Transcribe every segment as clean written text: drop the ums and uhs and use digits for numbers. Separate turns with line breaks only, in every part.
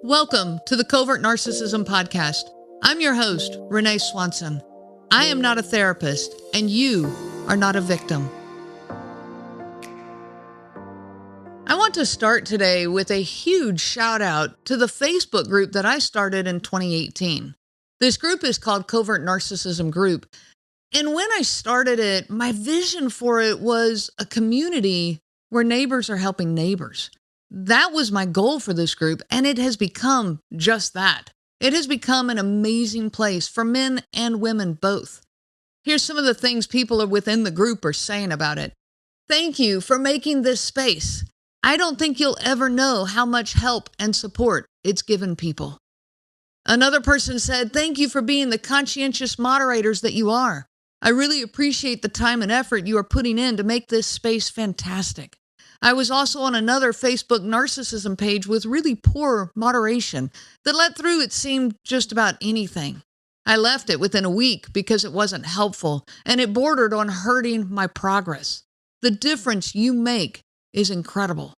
Welcome to the Covert Narcissism podcast. I'm your host, Renee Swanson. I am not a therapist, and you are not a victim. I want to start today with a huge shout out to the Facebook group that I started in 2018. This group is called Covert Narcissism Group. And when I started it, my vision for it was a community where neighbors are helping neighbors. That was my goal for this group, and it has become just that. It has become an amazing place for men and women both. Here's some of the things people within the group are saying about it. Thank you for making this space. I don't think you'll ever know how much help and support it's given people. Another person said, thank you for being the conscientious moderators that you are. I really appreciate the time and effort you are putting in to make this space fantastic. I was also on another Facebook narcissism page with really poor moderation that let through, it seemed, just about anything. I left it within a week because it wasn't helpful and it bordered on hurting my progress. The difference you make is incredible.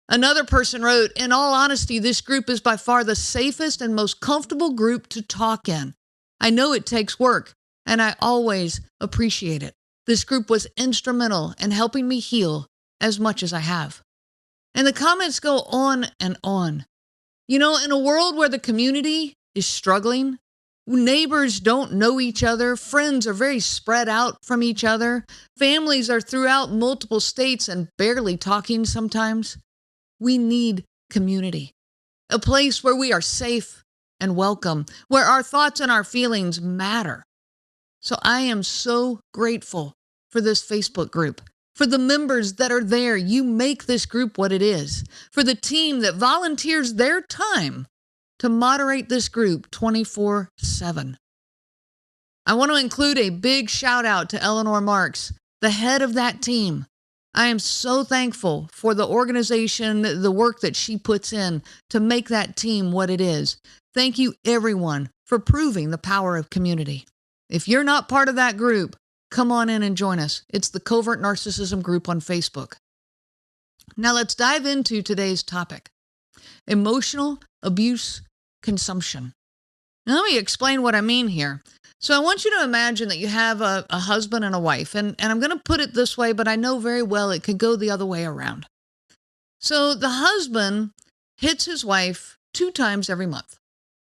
Another person wrote, in all honesty, this group is by far the safest and most comfortable group to talk in. I know it takes work, and I always appreciate it. This group was instrumental in helping me heal as much as I have. And the comments go on and on. You know, in a world where the community is struggling, neighbors don't know each other, friends are very spread out from each other, families are throughout multiple states and barely talking sometimes, we need community. A place where we are safe and welcome, where our thoughts and our feelings matter. So I am so grateful for this Facebook group. For the members that are there, you make this group what it is. For the team that volunteers their time to moderate this group 24/7. I want to include a big shout out to Eleanor Marks, the head of that team. I am so thankful for the organization, the work that she puts in to make that team what it is. Thank you, everyone, for proving the power of community. If you're not part of that group, come on in and join us. It's the Covert Narcissism Group on Facebook. Now let's dive into today's topic. Emotional abuse consumption. Now let me explain what I mean here. So I want you to imagine that you have a husband and a wife. And I'm going to put it this way, but I know very well it could go the other way around. So the husband hits his wife 2 times every month.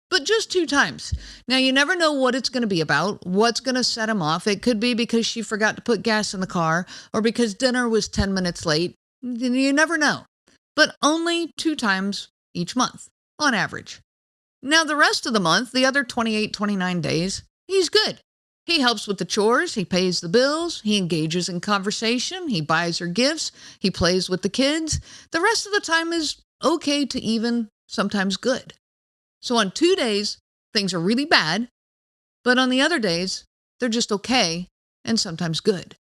But just 2 times. Now, you never know what it's going to be about, what's going to set him off. It could be because she forgot to put gas in the car or because dinner was 10 minutes late. You never know. But only 2 times each month, on average. Now, the rest of the month, the other 28, 29 days, he's good. He helps with the chores, he pays the bills, he engages in conversation, he buys her gifts, he plays with the kids. The rest of the time is okay to even sometimes good. So on 2 days, things are really bad, but on the other days, they're just okay and sometimes good.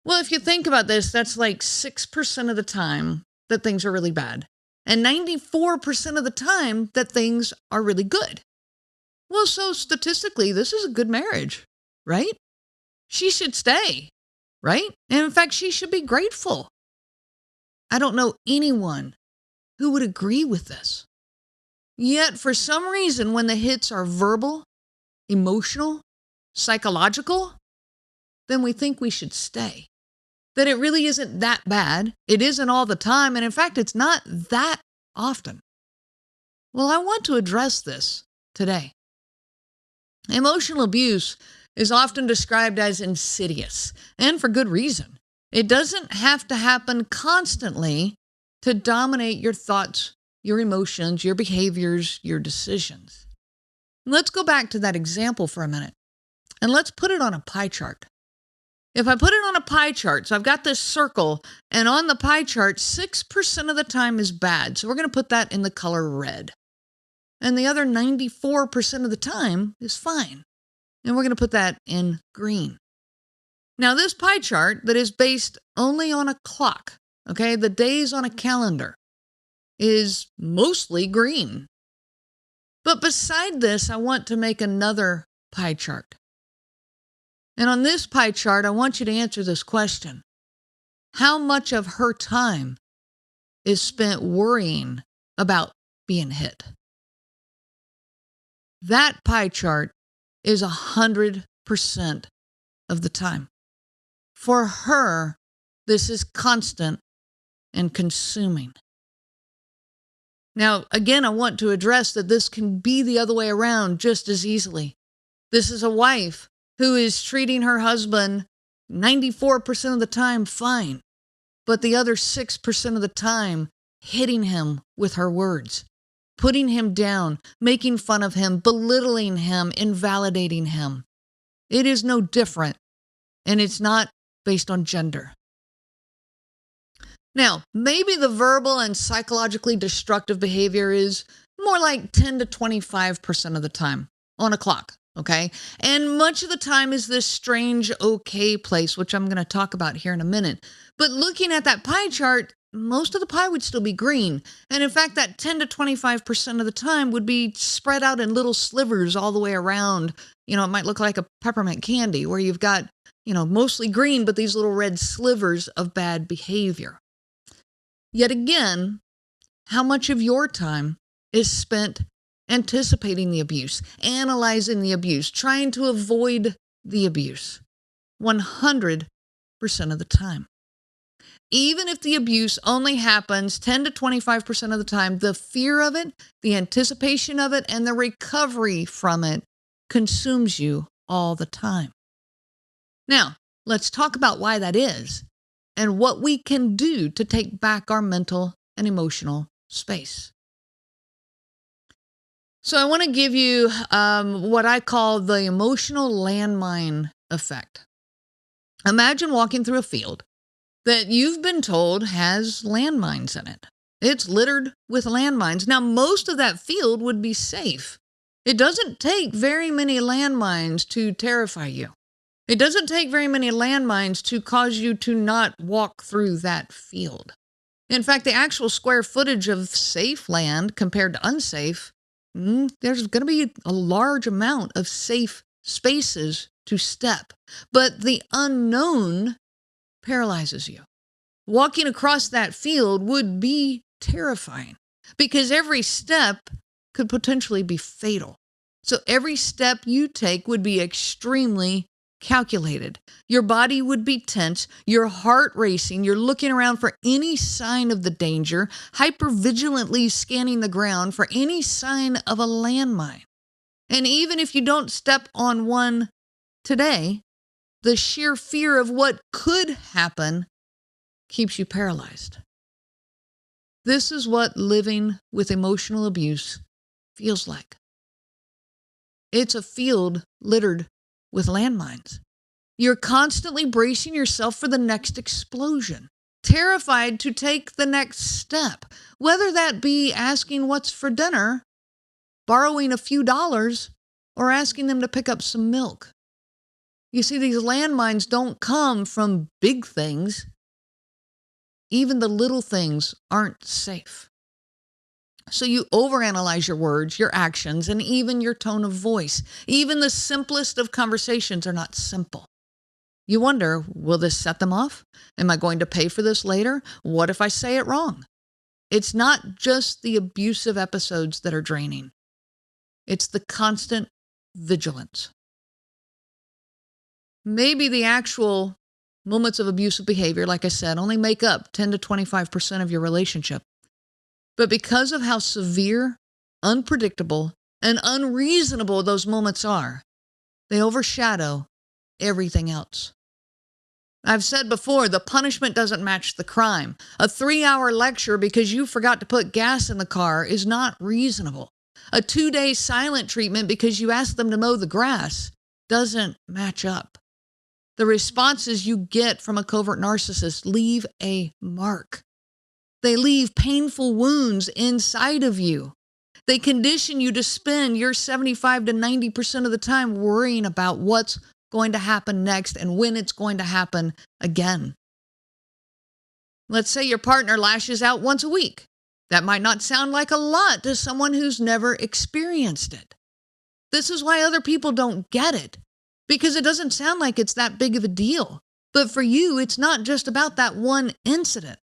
Well, if you think about this, that's like 6% of the time that things are really bad, and 94% of the time that things are really good. Well, so statistically, this is a good marriage, right? She should stay, right? And in fact, she should be grateful. I don't know anyone who would agree with this. Yet, for some reason, when the hits are verbal, emotional, psychological, then we think we should stay. That it really isn't that bad. It isn't all the time. And in fact, it's not that often. Well, I want to address this today. Emotional abuse is often described as insidious, and for good reason. It doesn't have to happen constantly to dominate your thoughts, your emotions, your behaviors, your decisions. Let's go back to that example for a minute, and let's put it on a pie chart. If I put it on a pie chart, so I've got this circle, and on the pie chart, 6% of the time is bad. So we're going to put that in the color red. And the other 94% of the time is fine. And we're going to put that in green. Now, this pie chart that is based only on a clock, okay, the days on a calendar, is mostly green. But beside this, I want to make another pie chart. And on this pie chart, I want you to answer this question. How much of her time is spent worrying about being hit. That pie chart is 100% of the time. For her, this is constant and consuming. Now, again, I want to address that this can be the other way around just as easily. This is a wife who is treating her husband 94% of the time fine, but the other 6% of the time hitting him with her words, putting him down, making fun of him, belittling him, invalidating him. It is no different, and it's not based on gender. Now, maybe the verbal and psychologically destructive behavior is more like 10 to 25% of the time on a clock, okay? And much of the time is this strange okay place, which I'm going to talk about here in a minute. But looking at that pie chart, most of the pie would still be green. And in fact, that 10 to 25% of the time would be spread out in little slivers all the way around. You know, it might look like a peppermint candy where you've got, mostly green, but these little red slivers of bad behavior. Yet again, how much of your time is spent anticipating the abuse, analyzing the abuse, trying to avoid the abuse? 100% of the time. Even if the abuse only happens 10 to 25% of the time, the fear of it, the anticipation of it, and the recovery from it consumes you all the time. Now, let's talk about why that is and what we can do to take back our mental and emotional space. So I want to give you what I call the emotional landmine effect. Imagine walking through a field that you've been told has landmines in it. It's littered with landmines. Now, most of that field would be safe. It doesn't take very many landmines to terrify you. It doesn't take very many landmines to cause you to not walk through that field. In fact, the actual square footage of safe land compared to unsafe, there's going to be a large amount of safe spaces to step. But the unknown paralyzes you. Walking across that field would be terrifying because every step could potentially be fatal. So every step you take would be extremely calculated. Your body would be tense, your heart racing, you're looking around for any sign of the danger, hypervigilantly scanning the ground for any sign of a landmine. And even if you don't step on one today, the sheer fear of what could happen keeps you paralyzed. This is what living with emotional abuse feels like. It's a field littered with landmines. You're constantly bracing yourself for the next explosion, terrified to take the next step, whether that be asking what's for dinner, borrowing a few dollars, or asking them to pick up some milk. You see, these landmines don't come from big things. Even the little things aren't safe. So you overanalyze your words, your actions, and even your tone of voice. Even the simplest of conversations are not simple. You wonder, will this set them off? Am I going to pay for this later? What if I say it wrong? It's not just the abusive episodes that are draining. It's the constant vigilance. Maybe the actual moments of abusive behavior, like I said, only make up 10 to 25% of your relationship. But because of how severe, unpredictable, and unreasonable those moments are, they overshadow everything else. I've said before, the punishment doesn't match the crime. A 3-hour lecture because you forgot to put gas in the car is not reasonable. A 2-day silent treatment because you asked them to mow the grass doesn't match up. The responses you get from a covert narcissist leave a mark. They leave painful wounds inside of you. They condition you to spend your 75 to 90% of the time worrying about what's going to happen next and when it's going to happen again. Let's say your partner lashes out once a week. That might not sound like a lot to someone who's never experienced it. This is why other people don't get it, because it doesn't sound like it's that big of a deal. But for you, it's not just about that one incident.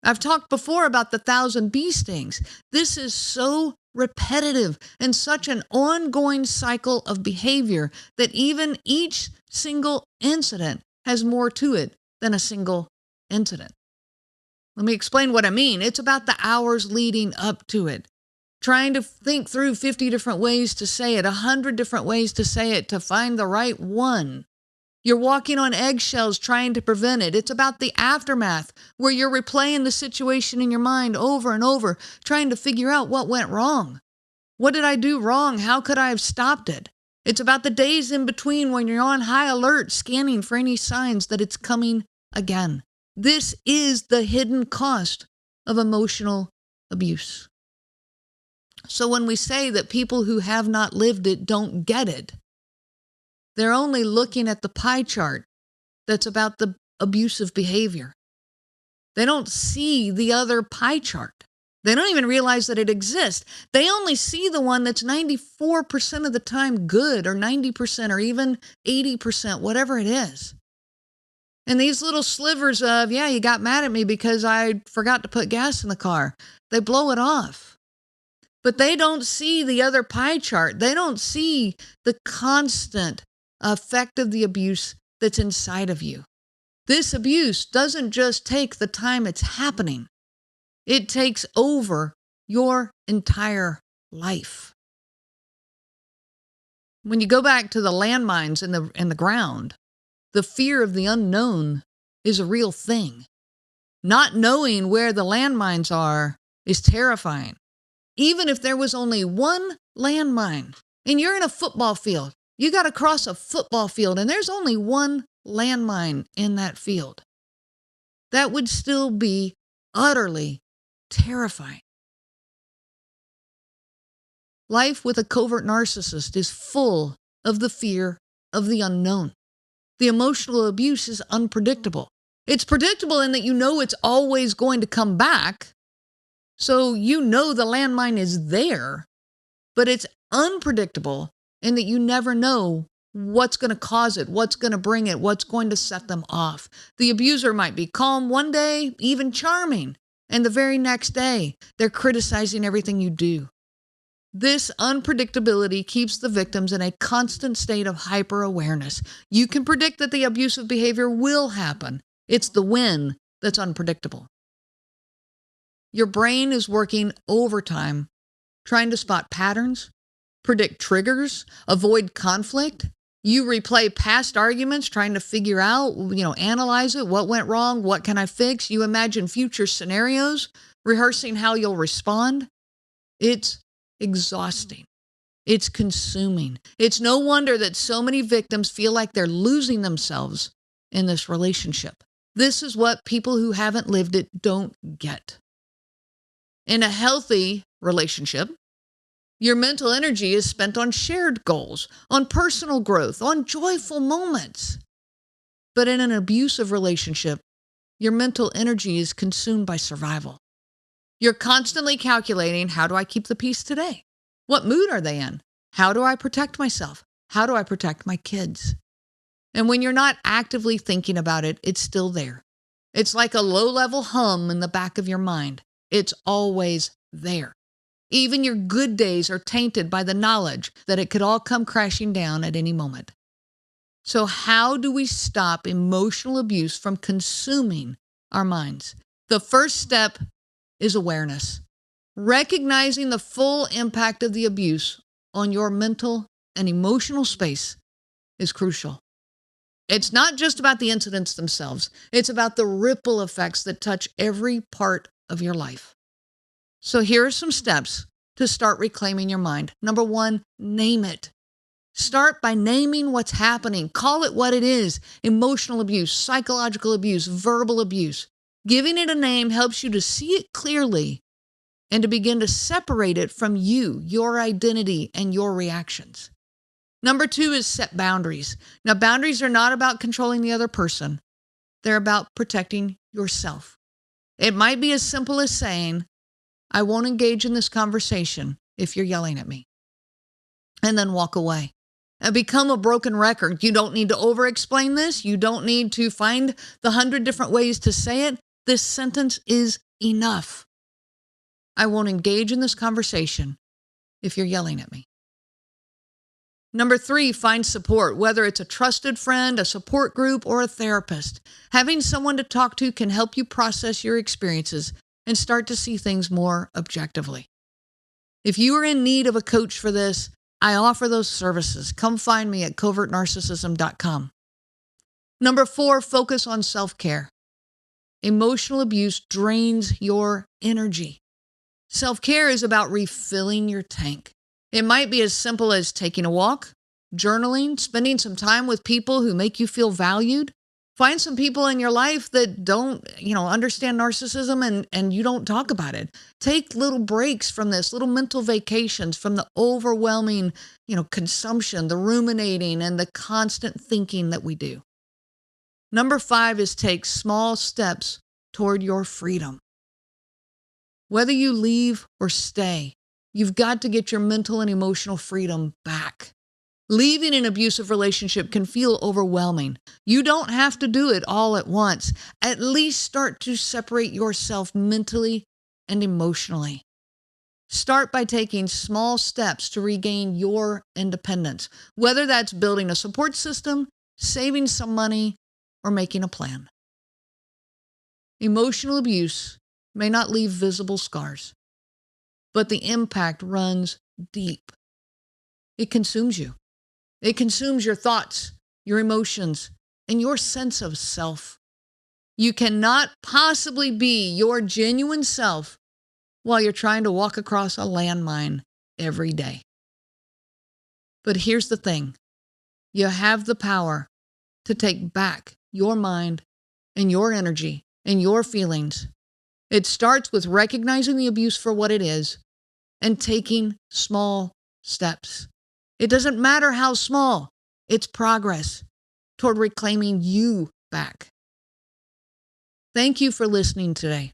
I've talked before about the 1,000 bee stings. This is so repetitive and such an ongoing cycle of behavior that even each single incident has more to it than a single incident. Let me explain what I mean. It's about the hours leading up to it. Trying to think through 50 different ways to say it, 100 different ways to say it to find the right one. You're walking on eggshells trying to prevent it. It's about the aftermath where you're replaying the situation in your mind over and over, trying to figure out what went wrong. What did I do wrong? How could I have stopped it? It's about the days in between when you're on high alert, scanning for any signs that it's coming again. This is the hidden cost of emotional abuse. So when we say that people who have not lived it don't get it, they're only looking at the pie chart that's about the abusive behavior. They don't see the other pie chart. They don't even realize that it exists. They only see the one that's 94% of the time good, or 90%, or even 80%, whatever it is. And these little slivers of, yeah, you got mad at me because I forgot to put gas in the car, they blow it off. But they don't see the other pie chart. They don't see the constant effect of the abuse that's inside of you. This abuse doesn't just take the time it's happening. It takes over your entire life. When you go back to the landmines in the ground, the fear of the unknown is a real thing. Not knowing where the landmines are is terrifying. Even if there was only one landmine and you're in a football field, you got to cross a football field and there's only one landmine in that field. That would still be utterly terrifying. Life with a covert narcissist is full of the fear of the unknown. The emotional abuse is unpredictable. It's predictable in that you know it's always going to come back. So you know the landmine is there, but it's unpredictable in that you never know what's going to cause it, what's going to bring it, what's going to set them off. The abuser might be calm one day, even charming, and the very next day, they're criticizing everything you do. This unpredictability keeps the victims in a constant state of hyper-awareness. You can predict that the abusive behavior will happen. It's the when that's unpredictable. Your brain is working overtime, trying to spot patterns, predict triggers, avoid conflict. You replay past arguments, trying to figure out, analyze it. What went wrong? What can I fix? You imagine future scenarios, rehearsing how you'll respond. It's exhausting. It's consuming. It's no wonder that so many victims feel like they're losing themselves in this relationship. This is what people who haven't lived it don't get. In a healthy relationship, your mental energy is spent on shared goals, on personal growth, on joyful moments. But in an abusive relationship, your mental energy is consumed by survival. You're constantly calculating, how do I keep the peace today? What mood are they in? How do I protect myself? How do I protect my kids? And when you're not actively thinking about it, it's still there. It's like a low-level hum in the back of your mind. It's always there. Even your good days are tainted by the knowledge that it could all come crashing down at any moment. So how do we stop emotional abuse from consuming our minds? The first step is awareness. Recognizing the full impact of the abuse on your mental and emotional space is crucial. It's not just about the incidents themselves. It's about the ripple effects that touch every part of your life. So here are some steps to start reclaiming your mind. Number one, name it. Start by naming what's happening. Call it what it is. Emotional abuse, psychological abuse, verbal abuse. Giving it a name helps you to see it clearly and to begin to separate it from you, your identity, and your reactions. Number two is set boundaries. Now, boundaries are not about controlling the other person. They're about protecting yourself. It might be as simple as saying, I won't engage in this conversation if you're yelling at me. And then walk away. And become a broken record. You don't need to over-explain this. You don't need to find the 100 different ways to say it. This sentence is enough. I won't engage in this conversation if you're yelling at me. Number 3, find support, whether it's a trusted friend, a support group, or a therapist. Having someone to talk to can help you process your experiences and start to see things more objectively. If you are in need of a coach for this, I offer those services. Come find me at covertnarcissism.com. Number 4, focus on self-care. Emotional abuse drains your energy. Self-care is about refilling your tank. It might be as simple as taking a walk, journaling, spending some time with people who make you feel valued. Find some people in your life that don't, understand narcissism and you don't talk about it. Take little breaks from this, little mental vacations from the overwhelming, consumption, the ruminating, and the constant thinking that we do. Number 5 is take small steps toward your freedom. Whether you leave or stay, you've got to get your mental and emotional freedom back. Leaving an abusive relationship can feel overwhelming. You don't have to do it all at once. At least start to separate yourself mentally and emotionally. Start by taking small steps to regain your independence, whether that's building a support system, saving some money, or making a plan. Emotional abuse may not leave visible scars, but the impact runs deep. It consumes you. It consumes your thoughts, your emotions, and your sense of self. You cannot possibly be your genuine self while you're trying to walk across a landmine every day. But here's the thing. You have the power to take back your mind and your energy and your feelings. It starts with recognizing the abuse for what it is and taking small steps. It doesn't matter how small, it's progress toward reclaiming you back. Thank you for listening today.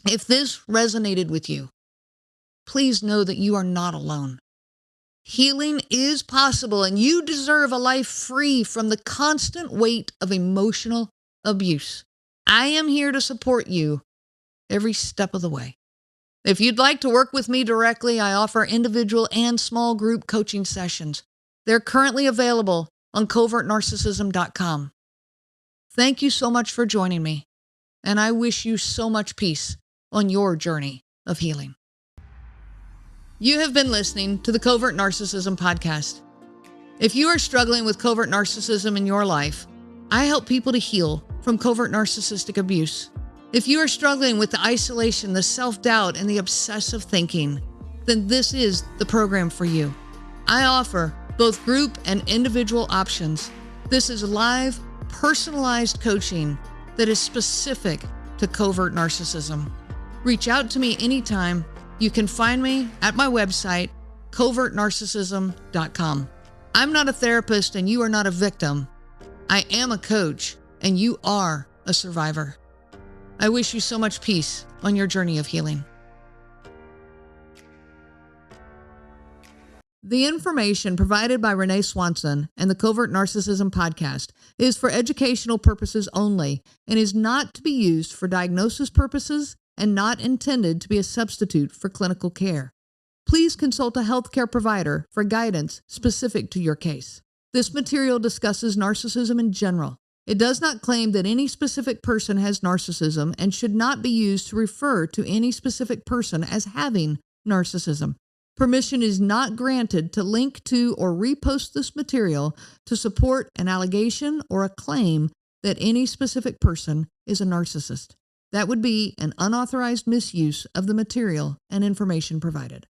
If this resonated with you, please know that you are not alone. Healing is possible, and you deserve a life free from the constant weight of emotional abuse. I am here to support you every step of the way. If you'd like to work with me directly, I offer individual and small group coaching sessions. They're currently available on covertnarcissism.com. Thank you so much for joining me, and I wish you so much peace on your journey of healing. You have been listening to the Covert Narcissism podcast. If you are struggling with covert narcissism in your life, I help people to heal from covert narcissistic abuse. If you are struggling with the isolation, the self-doubt, and the obsessive thinking, then this is the program for you. I offer both group and individual options. This is live, personalized coaching that is specific to covert narcissism. Reach out to me anytime. You can find me at my website, covertnarcissism.com. I'm not a therapist and you are not a victim. I am a coach and you are a survivor. I wish you so much peace on your journey of healing. The information provided by Renee Swanson and the Covert Narcissism podcast is for educational purposes only and is not to be used for diagnosis purposes and not intended to be a substitute for clinical care. Please consult a healthcare provider for guidance specific to your case. This material discusses narcissism in general. It does not claim that any specific person has narcissism and should not be used to refer to any specific person as having narcissism. Permission is not granted to link to or repost this material to support an allegation or a claim that any specific person is a narcissist. That would be an unauthorized misuse of the material and information provided.